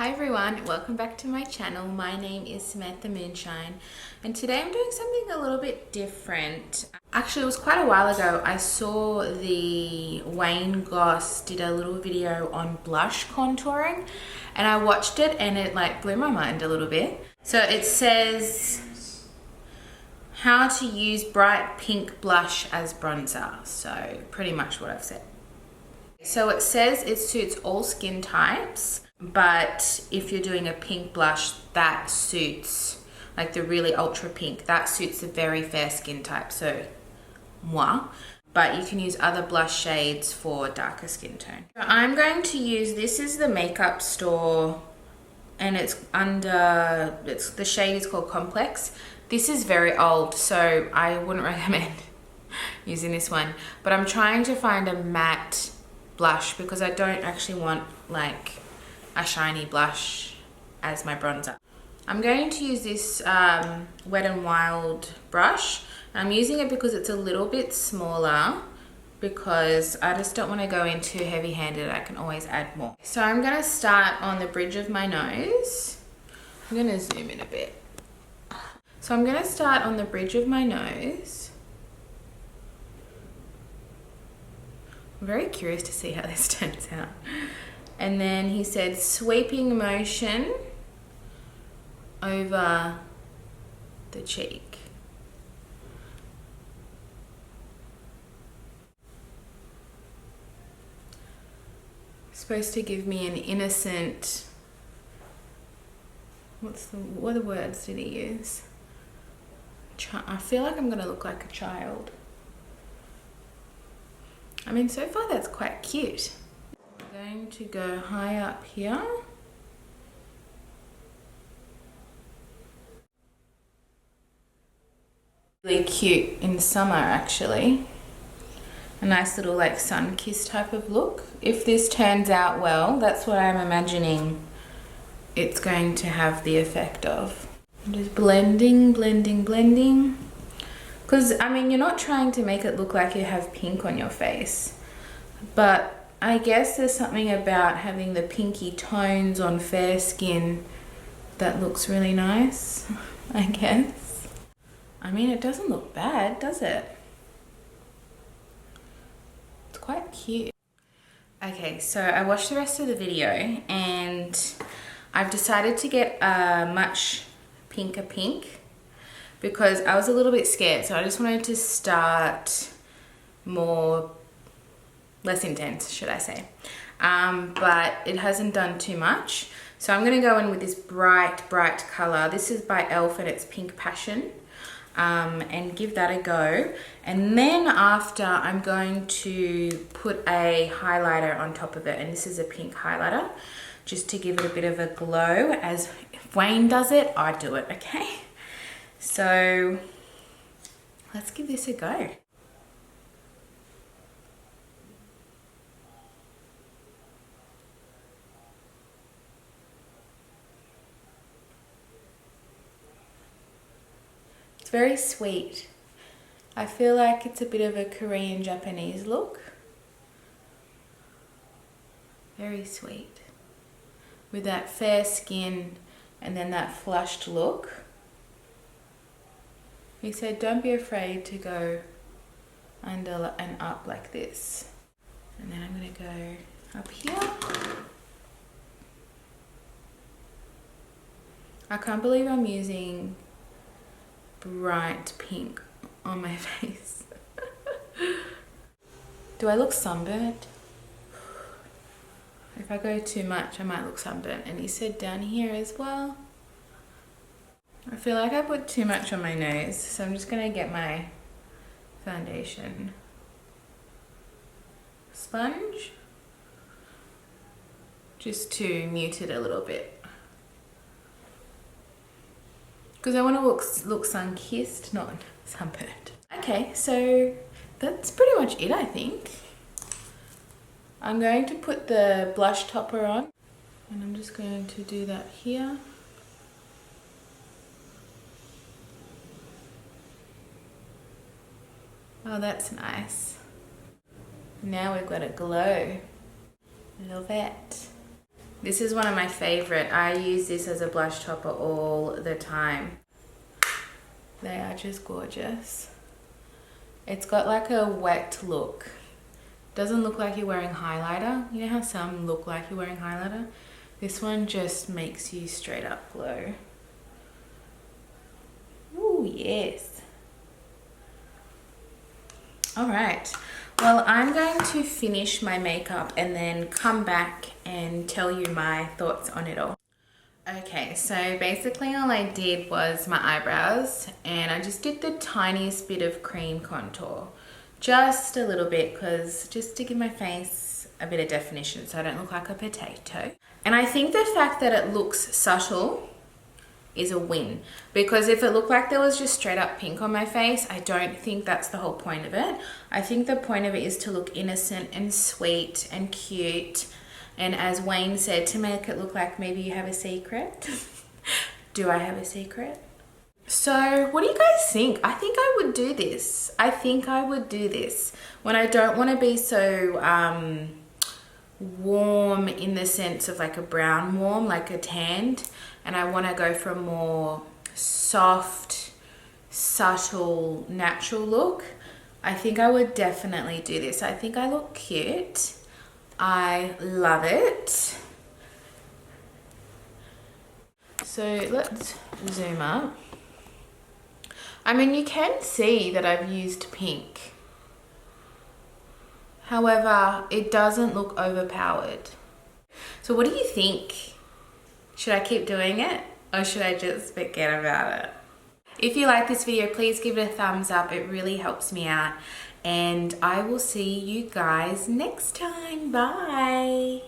Hi everyone, welcome back to my channel. My name is Samantha Moonshine and today I'm doing something a little bit different. Actually, it was quite a while ago I saw the Wayne Goss did a little video on blush contouring and I watched it and it like blew my mind a little bit. So it says how to use bright pink blush as bronzer. So pretty much what I've said. So it says it suits all skin types, but if you're doing a pink blush, that suits, like the really ultra pink, that suits the very fair skin type, so moi. But you can use other blush shades for darker skin tone. So I'm going to use, this is the Makeup Store, and it's under, the shade is called Complex. This is very old, so I wouldn't recommend using this one. But I'm trying to find a matte blush because I don't actually want like a shiny blush as my bronzer. I'm going to use this Wet n Wild brush. I'm using it because it's a little bit smaller because I just don't want to go in too heavy-handed. I can always add more. So I'm going to start on the bridge of my nose. I'm going to zoom in a bit. So I'm going to start on the bridge of my nose. I'm very curious to see how this turns out. And then he said sweeping motion over the cheek. Supposed to give me an innocent, what are the words did he use? I feel like I'm gonna look like a child. I mean, so far that's quite cute. I'm going to go high up here. Really cute in summer, actually. A nice little like sun-kissed type of look. If this turns out well, that's what I'm imagining it's going to have the effect of. I'm just blending, blending, blending. Because, I mean, you're not trying to make it look like you have pink on your face. But I guess there's something about having the pinky tones on fair skin that looks really nice, I guess. I mean, it doesn't look bad, does it? It's quite cute. Okay, so I watched the rest of the video and I've decided to get a much pinker pink because I was a little bit scared, so I just wanted to start less intense, should I say. But it hasn't done too much. So I'm gonna go in with this bright, bright color. This is by e.l.f. and it's Pink Passion. And give that a go. And then after, I'm going to put a highlighter on top of it. And this is a pink highlighter, just to give it a bit of a glow. As if Wayne does it, I do it, okay? So let's give this a go. It's very sweet. I feel like it's a bit of a Korean Japanese look. Very sweet. With that fair skin and then that flushed look. He said, don't be afraid to go under and up like this. And then I'm gonna go up here. I can't believe I'm using bright pink on my face. Do I look sunburnt? If I go too much, I might look sunburnt. And he said down here as well. I feel like I put too much on my nose, so I'm just gonna get my foundation sponge just to mute it a little bit. Because I want to look sun-kissed, not sunburnt. Okay, so that's pretty much it, I think. I'm going to put the blush topper on, and I'm just going to do that here. Oh, that's nice. Now we've got a glow. Love it. This is one of my favorite. I use this as a blush topper all the time. They are just gorgeous. It's got like a wet look. Doesn't look like you're wearing highlighter. You know how some look like you're wearing highlighter? This one just makes you straight up glow. Ooh, yes. All right. Well, I'm going to finish my makeup and then come back and tell you my thoughts on it all. Okay, so basically all I did was my eyebrows, and I just did the tiniest bit of cream contour. Just a little bit, just to give my face a bit of definition so I don't look like a potato. And I think the fact that it looks subtle is a win, because if it looked like there was just straight up pink on my face, I don't think that's the whole point of it. I think the point of it is to look innocent and sweet and cute, and as Wayne said, to make it look like maybe you have a secret. Do I have a secret? So what do you guys think? I think I would do this. I think I would do this when I don't want to be so warm in the sense of like a brown warm, like a tanned, and I want to go for a more soft, subtle, natural look. I think I would definitely do this. I think I look cute. I love it. So let's zoom up. I mean, you can see that I've used pink. However, it doesn't look overpowered. So what do you think? Should I keep doing it, or should I just forget about it? If you like this video, please give it a thumbs up. It really helps me out. And I will see you guys next time. Bye.